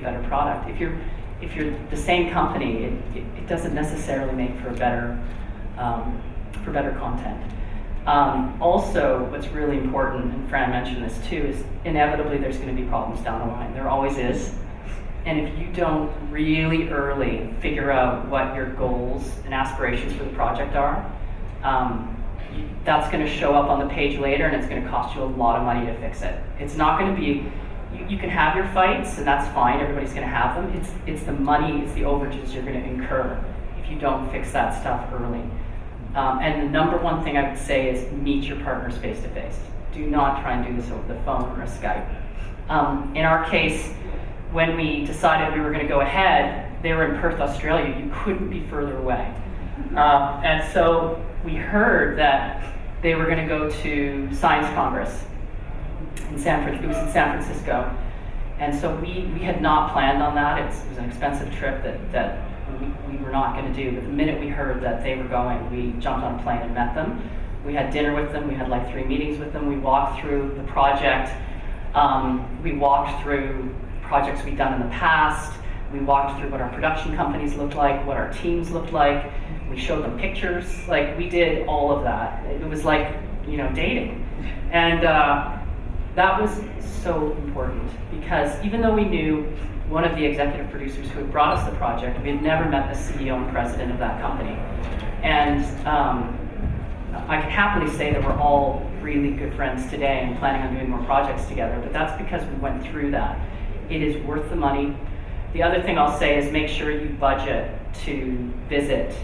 better product. If you're the same company, it doesn't necessarily make for better content. Also, what's really important, and Fran mentioned this too, is inevitably there's going to be problems down the line. There always is. And if you don't really early figure out what your goals and aspirations for the project are, that's going to show up on the page later, and it's going to cost you a lot of money to fix it. It's not going to be, you can have your fights, and that's fine, everybody's going to have them. It's the money, it's the overages you're going to incur if you don't fix that stuff early. And the number one thing I would say is meet your partners face to face. Do not try and do this over the phone or a Skype. In our case, when we decided we were going to go ahead, they were in Perth, Australia. You couldn't be further away. And so we heard that they were going to go to Science Congress in San Francisco. And so we had not planned on that. It was an expensive trip that we were not going to do. But the minute we heard that they were going, we jumped on a plane and met them. We had dinner with them. We had like 3 meetings with them. We walked through the project. We walked through projects we'd done in the past. We walked through what our production companies looked like, what our teams looked like. We showed them pictures. Like, we did all of that. It was like, dating. And that was so important, because even though we knew one of the executive producers who had brought us the project, we had never met the CEO and president of that company. And I can happily say that we're all really good friends today and planning on doing more projects together, but that's because we went through that. It is worth the money. The other thing I'll say is make sure you budget to visit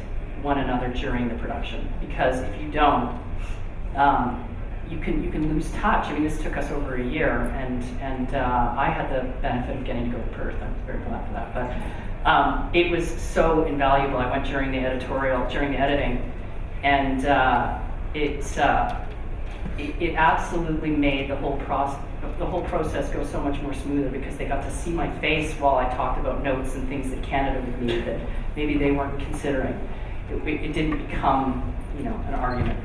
one another during the production, because if you don't, you can lose touch. I mean, this took us over a year, and I had the benefit of getting to go to Perth. I was very glad for that. But it was so invaluable. I went during the editing, and it absolutely made the whole process go so much more smoother, because they got to see my face while I talked about notes and things that Canada would need that maybe they weren't considering. It didn't become, an argument.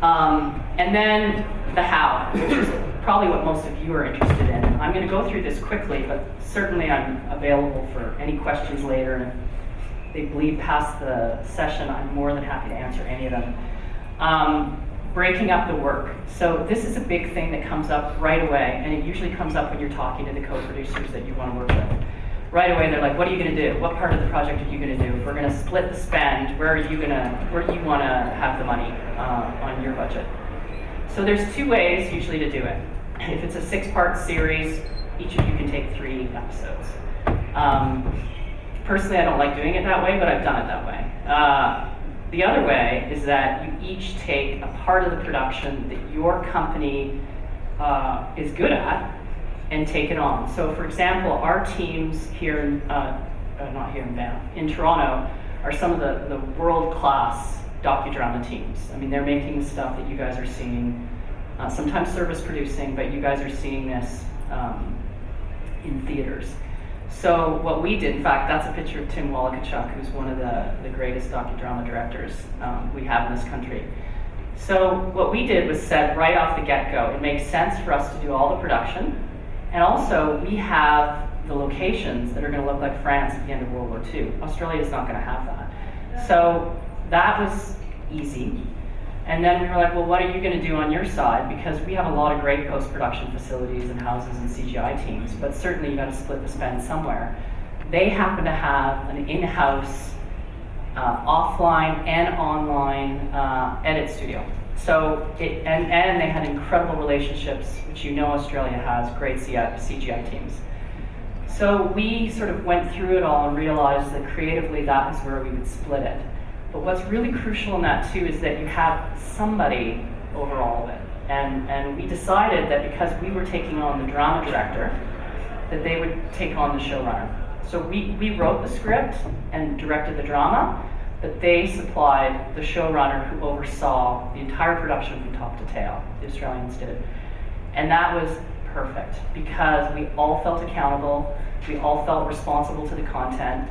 And then the how, which is probably what most of you are interested in. I'm going to go through this quickly, but certainly I'm available for any questions later. And if they bleed past the session, I'm more than happy to answer any of them. Breaking up the work. So this is a big thing that comes up right away, and it usually comes up when you're talking to the co-producers that you want to work with. Right away, they're like, "What are you going to do? What part of the project are you going to do? If we're going to split the spend, where do you want to have the money on your budget?" So there's 2 ways usually to do it. If it's a 6-part series, each of you can take 3 episodes. Personally, I don't like doing it that way, but I've done it that way. The other way is that you each take a part of the production that your company is good at and take it on. So for example, our teams here in, not here in Banff, in Toronto, are some of the world-class docudrama teams. I mean, they're making stuff that you guys are seeing, sometimes service producing, but you guys are seeing this in theaters. So what we did, in fact, that's a picture of Tim Walikachuk, who's one of the greatest docudrama directors we have in this country. So what we did was said right off the get-go, it makes sense for us to do all the production, and also we have the locations that are going to look like France at the end of World War II. Australia is not going to have that. So that was easy. And then we were like, well, what are you going to do on your side? Because we have a lot of great post-production facilities and houses and CGI teams, but certainly you got to split the spend somewhere. They happen to have an in-house, offline and online edit studio. So and they had incredible relationships, which Australia has, great CGI teams. So we sort of went through it all and realized that creatively that is where we would split it. But what's really crucial in that too is that you have somebody over all of it. And we decided that because we were taking on the drama director, that they would take on the showrunner. So we wrote the script and directed the drama, but they supplied the showrunner who oversaw the entire production from top to tail. The Australians did. And that was perfect because we all felt accountable, we all felt responsible to the content.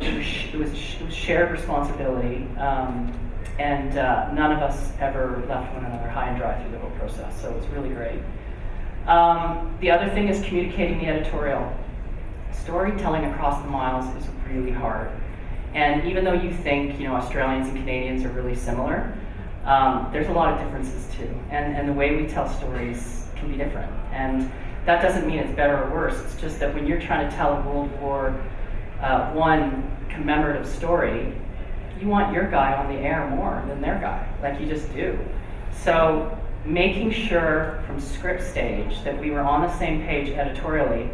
It was shared responsibility, and none of us ever left one another high and dry through the whole process, so it was really great. The other thing is communicating the editorial. storytelling across the miles is really hard. And even though you think, Australians and Canadians are really similar, there's a lot of differences too. And the way we tell stories can be different. And that doesn't mean it's better or worse. It's just that when you're trying to tell a World War I commemorative story, you want your guy on the air more than their guy, like you just do. So making sure from script stage that we were on the same page editorially,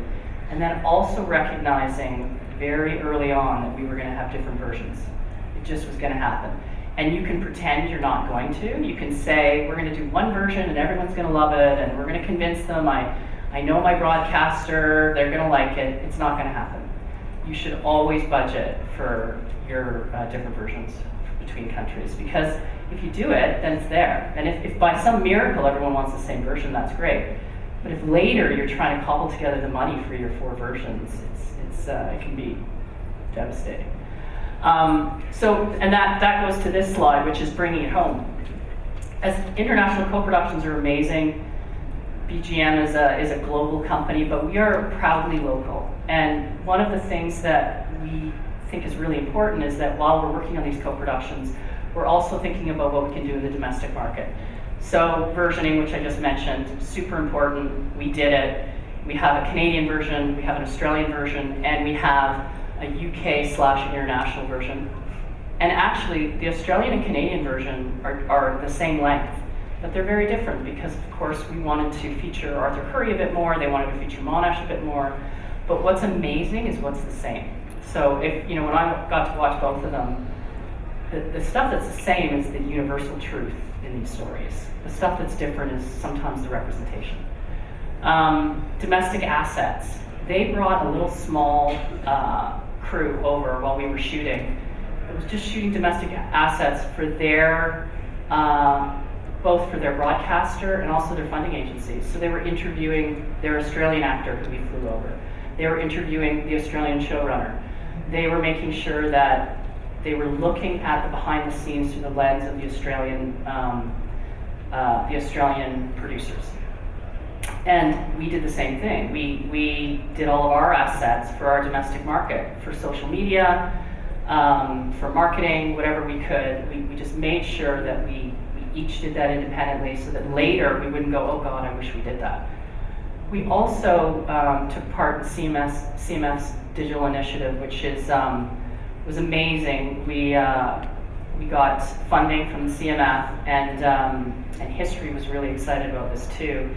and then also recognizing very early on that we were going to have different versions. It just was going to happen. And you can pretend you're not going to. You can say, we're going to do one version and everyone's going to love it, and we're going to convince them, I know my broadcaster, they're going to like it. It's not going to happen. You should always budget for your different versions between countries, because if you do it, then it's there. And if by some miracle everyone wants the same version, that's great. But if later you're trying to cobble together the money for your 4 versions, it can be devastating. And that goes to this slide, which is bringing it home. As international co-productions are amazing. BGM is a global company, but we are proudly local. And one of the things that we think is really important is that while we're working on these co-productions, we're also thinking about what we can do in the domestic market. So versioning, which I just mentioned, super important. We did it. We have a Canadian version, we have an Australian version, and we have a UK/international version. And actually, the Australian and Canadian version are the same length, but they're very different because, of course, we wanted to feature Arthur Curry a bit more, they wanted to feature Monash a bit more, but what's amazing is what's the same. So when I got to watch both of them, the stuff that's the same is the universal truth in these stories. The stuff that's different is sometimes the representation. Domestic assets. They brought a little small crew over while we were shooting. It was just shooting domestic assets for their, both for their broadcaster and also their funding agencies. So they were interviewing their Australian actor who we flew over. They were interviewing the Australian showrunner. They were making sure that they were looking at the behind the scenes through the lens of the Australian producers. And we did the same thing. We did all of our assets for our domestic market, for social media, for marketing, whatever we could. We just made sure that we each did that independently so that later we wouldn't go, oh God, I wish we did that. We also took part in CMF's digital initiative, which was amazing. We got funding from the CMF, and History was really excited about this too,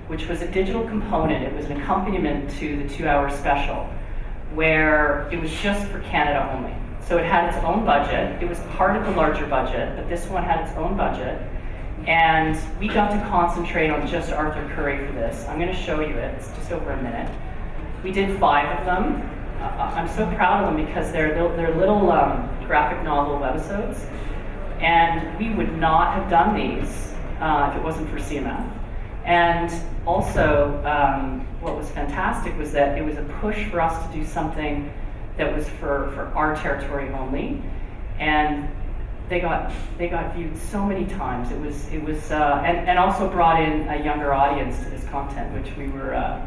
which was a digital component. It was an accompaniment to the 2-hour special, where it was just for Canada only. So it had its own budget. It was part of the larger budget, but this one had its own budget. And we got to concentrate on just Arthur Curry for this. I'm going to show you it. It's just over a minute. We did 5 of them. I'm so proud of them because they're little graphic novel webisodes. And we would not have done these if it wasn't for CMF. And also, what was fantastic was that it was a push for us to do something that was for our territory only, and they got viewed so many times. It was and also brought in a younger audience to this content, which we were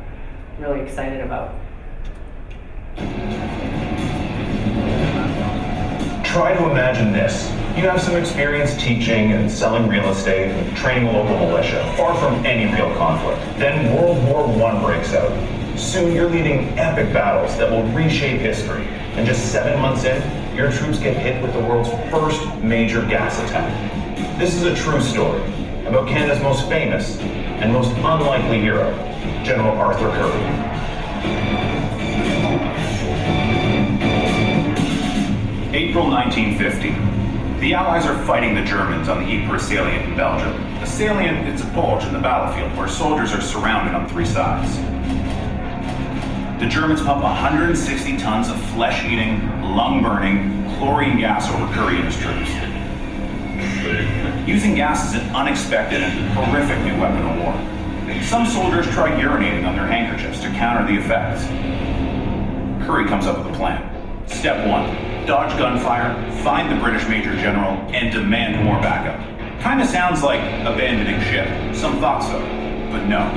really excited about. Try to imagine this. You have some experience teaching and selling real estate and training a local militia, far from any real conflict. Then World War I breaks out. Soon you're leading epic battles that will reshape history. And just 7 months in, your troops get hit with the world's first major gas attack. This is a true story about Canada's most famous and most unlikely hero, General Arthur Curry. April 1950. The Allies are fighting the Germans on the Ypres salient in Belgium. A salient is a bulge in the battlefield where soldiers are surrounded on 3 sides. The Germans pump 160 tons of flesh-eating, lung-burning, chlorine gas over Curry and his troops. Using gas is an unexpected and horrific new weapon of war. Some soldiers try urinating on their handkerchiefs to counter the effects. Curry comes up with a plan. Step 1. Dodge gunfire, find the British Major General, and demand more backup. Kinda sounds like abandoning ship. Some thought so, but no.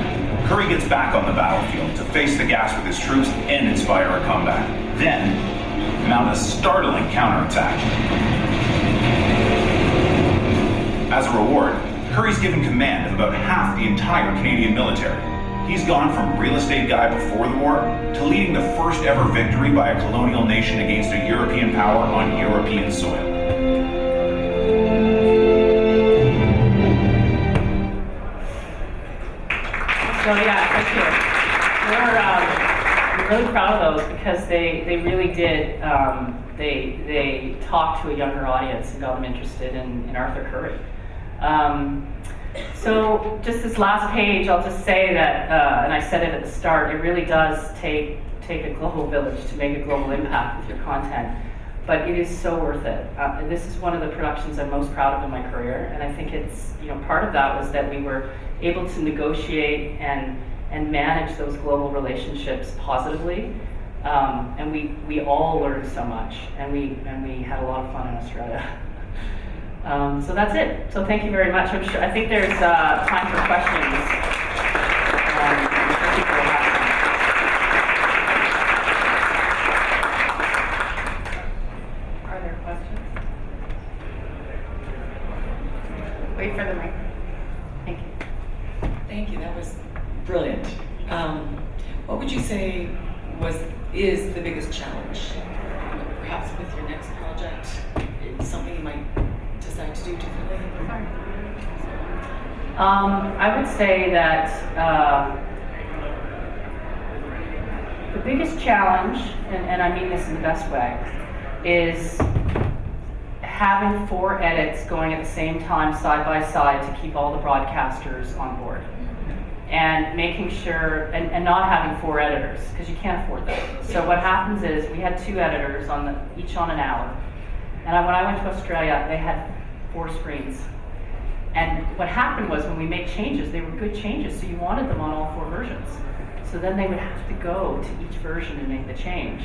Curry gets back on the battlefield to face the gas with his troops and inspire a comeback. Then, mount a startling counterattack. As a reward, Curry's given command of about half the entire Canadian military. He's gone from real estate guy before the war to leading the first ever victory by a colonial nation against a European power on European soil. So yeah, thank you. We're really proud of those because they really did. They talked to a younger audience and got them interested in Arthur Curry. So just this last page, I'll just say that, and I said it at the start, it really does take a global village to make a global impact with your content, but it is so worth it. This is one of the productions I'm most proud of in my career, and I think it's, part of that was that we were able to negotiate and manage those global relationships positively, and we all learned so much, and we had a lot of fun in Australia. So that's it. So thank you very much. I think there's time for questions. Are there questions? Wait for the mic. Thank you. Thank you. That was brilliant. What would you say is the biggest challenge, perhaps with your next project? It's something you might decide to do differently? I would say that the biggest challenge, and I mean this in the best way, is having 4 edits going at the same time, side by side, to keep all the broadcasters on board. And making sure, and not having 4 editors, because you can't afford that. So what happens is, we had 2 editors, each on an hour. And when I went to Australia, they had 4 screens. And what happened was, when we made changes, they were good changes, so you wanted them on all 4 versions. So then they would have to go to each version and make the change.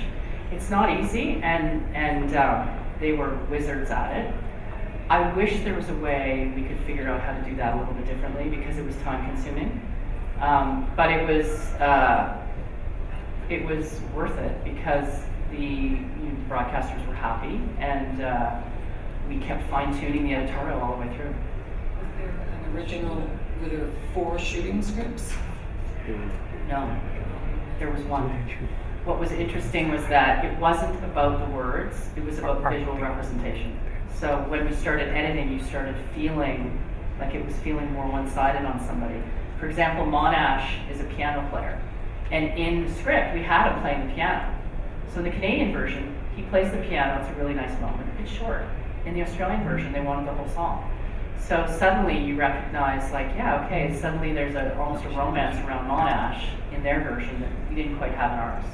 It's not easy, and they were wizards at it. I wish there was a way we could figure out how to do that a little bit differently, because it was time consuming. But it was worth it, because the broadcasters were happy, and we kept fine-tuning the editorial all the way through. Was there an original, were there 4 shooting scripts? No, there was 1. What was interesting was that it wasn't about the words, it was about the visual representation. So when we started editing, you started feeling like it was feeling more one-sided on somebody. For example, Monash is a piano player, and in the script, we had him playing the piano. So in the Canadian version, he plays the piano, it's a really nice moment. It's short. In the Australian version, they wanted the whole song. So suddenly you recognize, suddenly there's almost a romance around Monash in their version that we didn't quite have in ours.